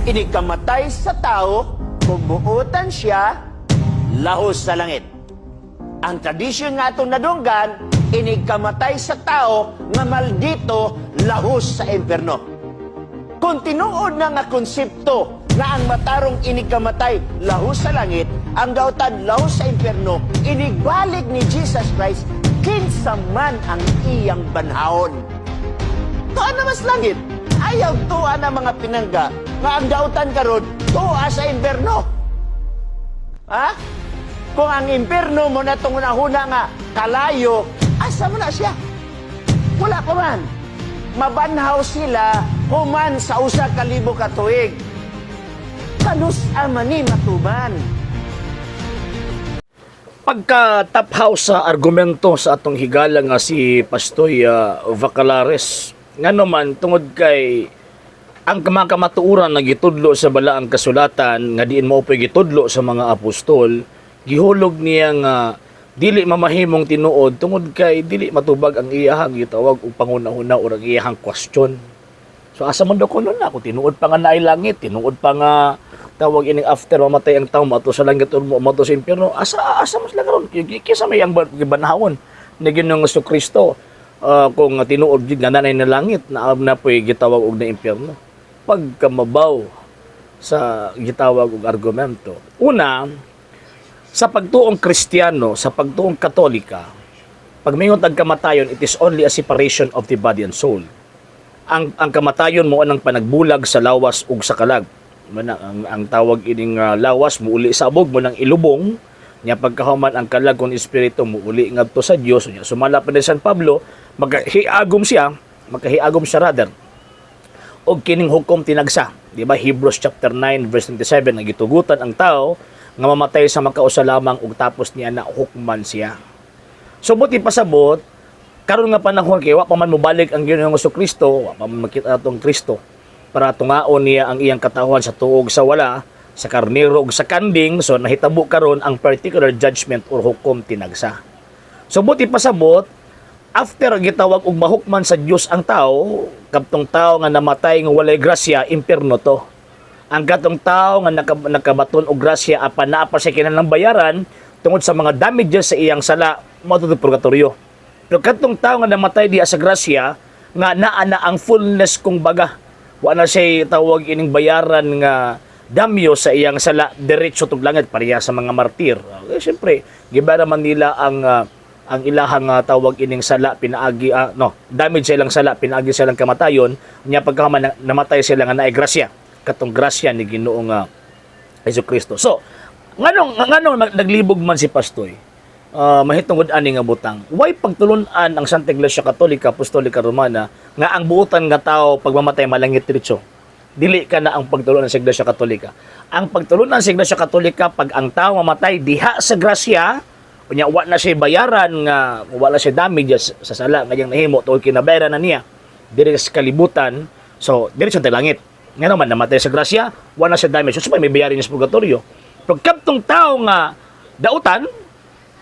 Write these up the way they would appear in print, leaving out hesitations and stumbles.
Inikamatay sa tao, kumuutan siya, lahos sa langit. Ang tradisyon nga itong nadunggan, inikamatay sa tao, nga maldito, lahos sa impyerno. Kung tinuod na nga konsepto na ang matarong inikamatay, lahos sa langit, ang gautan, lahos sa impyerno, inigbalik ni Jesus Christ, kinsa man ang iyang banhaon. Tuwa na mas langit. Ayaw tuwa na mga pinangga nga ang gautan karon tuwa sa impyerno. Ha? Kung ang impyerno mo na itong unahuna nga kalayo, asa mo na siya? Wala pa man. Mabanhaw sila human sa usa ka libo ka tuig. Kanus-ama ni matuman. Pagka-taphaw sa argumento sa atong higala nga si Pastoy Vacalares, nga naman tungod kay ang kamatuuran na gitudlo sa balaang kasulatan nga diin mo pa gitudlo sa mga apostol, gihulog niya nga dili mamahimong tinuod tungod kay dili matubag ang iyahang gitawag og pangunahuna o ang iyahang question. So asa man daw kuno na, kung tinuod pa nga naay langit, tinuod pa nga tawag ining after mamatay ang tao mato sa langit o mato sa impyerno, asa mas lang ron kisa may ang gibanhawon na Ginoong Jesucristo. Kung tinuod jud nga nanay na langit na po'y gitawag og na impyerno. Pagkamabaw sa gitawag og argumento. Una, sa pagtuong Kristiyano, sa pagtuong Katolika, pag mayong kamatayon, it is only a separation of the body and soul. Ang kamatayon mo anang panagbulag sa lawas ug sa kalag. Ang tawag ining lawas mo uli sa abog mo nang ilubong nya pagkahuman ang kalag kon espiritu mo uli ngadto sa Dios. Sumala pa ni San Pablo, magkahiagom siya rather og kining hukom tinagsa, di ba? Hebrews chapter 9 verse 27, nagitugutan ang tao nga mamatay sa makausa lamang ug tapos niya na hukman siya. So buti pasabot karon nga panahon kay wa pa man mobalik ang Ginoong Jesucristo, wa pa man makita atong Kristo para tungaon niya ang iyang katawhan sa tuog sa wala, sa karnero ug sa kanding. So nahitabo karon ang particular judgment or hukom tinagsa. So buti pasabot after gitawag og mahukman sa Dios ang tao, kadtong tao nga namatay nga walay grasya, impyerno to. Ang kadtong tao nga nakabaton og grasya apan naa pa siya kinahanglang bayaran tungod sa mga damages sa iyang sala, mao to purgatorio. Pero kadtong tao nga namatay diha sa grasya nga naa na ang fullness kung baga, wa na siya tawag ining bayaran nga damyo sa iyang sala, diretso tug langit pareha sa mga martir. Siyempre gibara man nila ang ilahang tawag ining sala pinaagi damage sa ilang sala pinaagi sa ilang kamatayon nya pagkahuman namatay sila nga naay grasya, katong grasya ni Ginoong Jesucristo. So nganong naglibog man si Pastoy, mahitungod ani nga butang, why pagtulunan ang Santa Iglesia Katolika Apostolika Romana nga ang buotan nga tao pagmamatay malangit diretso? Dili ka na ang pagtulunan sa Iglesia Katolika. Ang pagtulunan sa Iglesia Katolika, pag ang tao mamatay diha sa grasya, unya wa na siya bayaran nga wala siya damage sa sala nga yang nahimo tungod kinabayaran na niya diri sa kalibutan, so diri sa langit. Nga naman namatay sa grasya, wa na siya damage, so may bayarin niya sa purgatorio. Pero kadtong tao nga dautan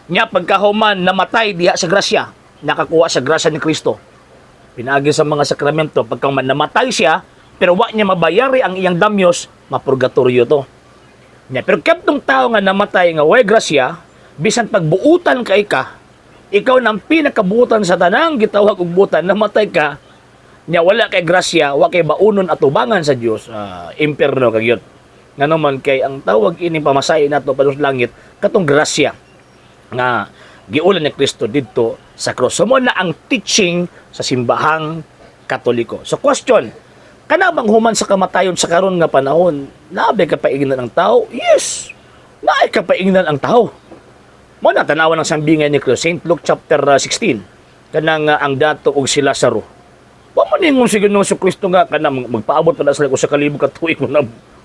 nya pagkahuman namatay diha sa grasya, nakakuha sa grasya ni Kristo, pinaagi sa mga sakramento, pagkahuman namatay siya pero wa niya mabayari ang iyang damyos, mapurgatorio to. Nya pero kadtong tao nga namatay nga way grasya, bisan pagbuutan kay ka, ikaw nang pinakabuutan sa tanang gitawag og buutan, namatay ka, nya wala kay grasya, wa kay baunon at tubangan sa Dios, impyerno kag yun. Nga naman kay ang tawag ini pamasahe nato padung langit, katong grasya nga giulan ni Kristo didto sa cross. So mo na ang teaching sa simbahang Katoliko. So question, kana bang human sa kamatayon sa karon nga panahon, naabay ka paingnan ang tao? Yes, naay ka paingnan ang tao. Mo na tanawan ng sambingan ni Kristo, St. Luke chapter 16, kanang ang dato og si Lazaro. Wa man ningon si Ginoong Jesucristo nga kanang magpaabot pa na sila ko sa kalibo ka tuig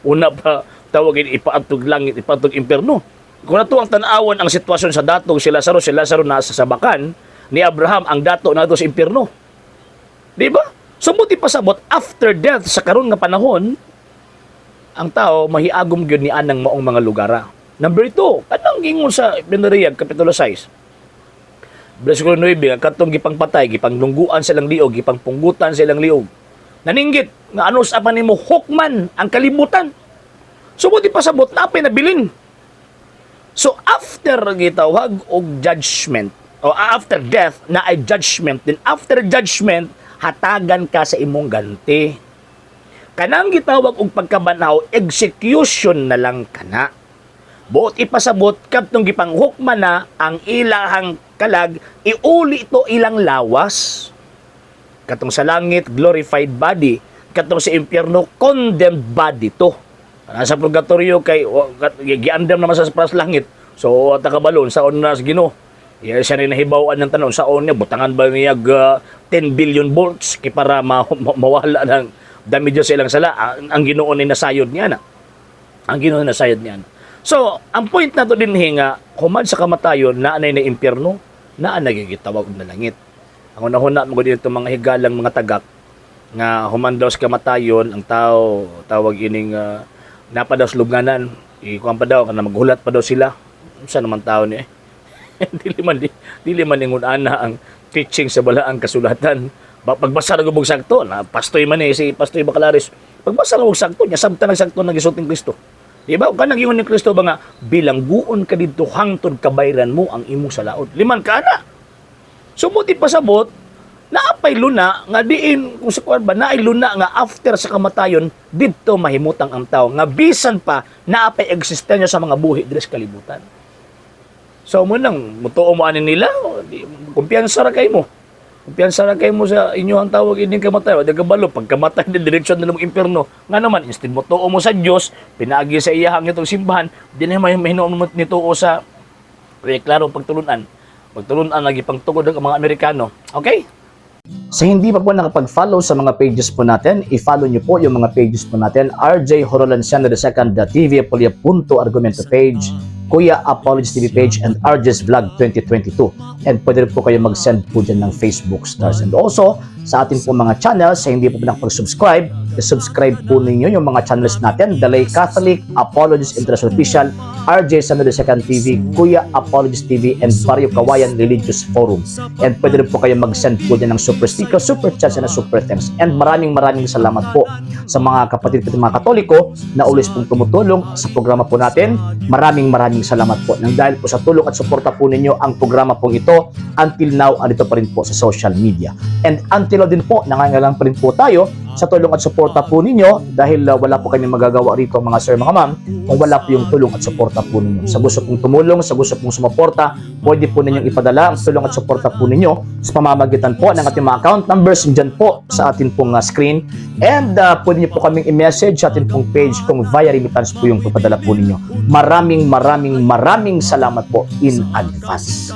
una pa tawagin ipaatog langit, ipaatog impyerno. Kung nato ang tanawan ang sitwasyon sa datong si Lazaro nasa sabakan ni Abraham, ang dato nato sa impyerno. Di ba? So buti pasabot after death sa karon nga panahon, ang tao mahiagom gyud ni anang maong mga lugara. Number 2, kanang gingon sa Pinariyag kapitulo 6. Bersikulo 9, katong gipangpatay, gipanglungguan silang liog, gipangpunggutan silang liog. Naninggit nga ano sa pa nimo hukman ang kalibutan. So buti pasabot na apay nabilin. So after gitawag og judgment o after death na ay judgment, then after judgment hatagan ka sa imong ganti. Kanang gitawag og pagkabanaw execution na lang kana. Buot ipasabot kadtong gipanghukman na ang ilahang kalag iuli ito ilang lawas. Katong sa langit glorified body, katong sa impyerno condemned body to. Sa purgatorio kay giandam naman sa pras langit. So takabalon sa na sa Ginoo. Siya rin nahibawan ng tanong sa niya butangan ba niya 10 billion volts kay para mawala ng damage sa ilang sala. Ang Ginoo ni nasayod niya na. Ang Ginoo nasayod niya. So, ang point na to din nga human sa kamatayon na anay na impyerno, na nagigitawag na langit. Ang una-una mo dito mga higalang mga tagak nga human daw sa kamatayon ang tao tawag ining napadaw sa lubnganan ikuan pa daw kana maghulat pa daw sila unsa naman tao ni dili man ingon ana ang teaching sa balaang kasulatan pagbasa ra gubog sakto na pastoy man si Pastoy Bacalares pagbasa ra og sakto nya samtang sakto nagisot ni Kristo di ba kanang ingon ni Kristo ba nga bilangguon ka didto hangtod kabayran mo ang imong salaod liman ka ana sumuti pasabot naapay luna nga diin kung sa kuan ba naay luna nga after sa kamatayon didto mahimutang ang tao nga bisan pa naapay eksistensya sa mga buhi diri sa kalibutan. So mo nang mutuo mo ani nila kumpiyansa ra kay mo. Kumpiyansa ra kay mo sa inyo ang tawag ining kamatayon dagabalo pagkamatay din direksyon na ng impierno. Nga naman instead mo tuo mo sa Dios pinaagi sa iyahang itong simbahan dinhi may hinuon mo nituo sa klaro pagtulunan. Pagtulunan lagi pangtugod ng mga Amerikano. Okay? Sa hindi pa po nakapag-follow sa mga pages po natin, i-follow nyo po yung mga pages po natin, RJ Horolanciano II, TV Apolia Punto Argumento page, Kuya Apologies TV page, and RJ's Vlog 2022. And pwede rin po kayo mag-send po dyan ng Facebook stars. And also, sa ating po mga channels, sa hindi po nakapag-subscribe, subscribe po ninyo yung mga channels natin, Dalay Catholic, Apologies International Official, RJ Sano II TV, Kuya Apologies TV, and Barrio Kawayan Religious Forum. And pwede rin po kayo mag-send po dyan ng super sticker, super chats, and super thanks. And maraming salamat po sa mga kapatid ko mga Katoliko na always pong tumutulong sa programa po natin. Maraming salamat po. Nang dahil po sa tulong at suporta po ninyo, ang programa pong ito, until now, andito pa rin po sa social media. And until now din po, nangangailangan pa rin po tayo sa tulong at suporta po ninyo dahil wala po kami magagawa rito mga sir, mga ma'am, kung wala po yung tulong at suporta po ninyo. Sa gusto pong tumulong, sa gusto pong sumuporta, pwede po ninyong ipadala ang tulong at suporta po ninyo sa pamamagitan po ng ating mga account numbers dyan po sa ating pong screen. And pwede nyo po kaming i-message sa ating pong page kung via remittance po yung ipadala po ninyo. Maraming salamat po in advance.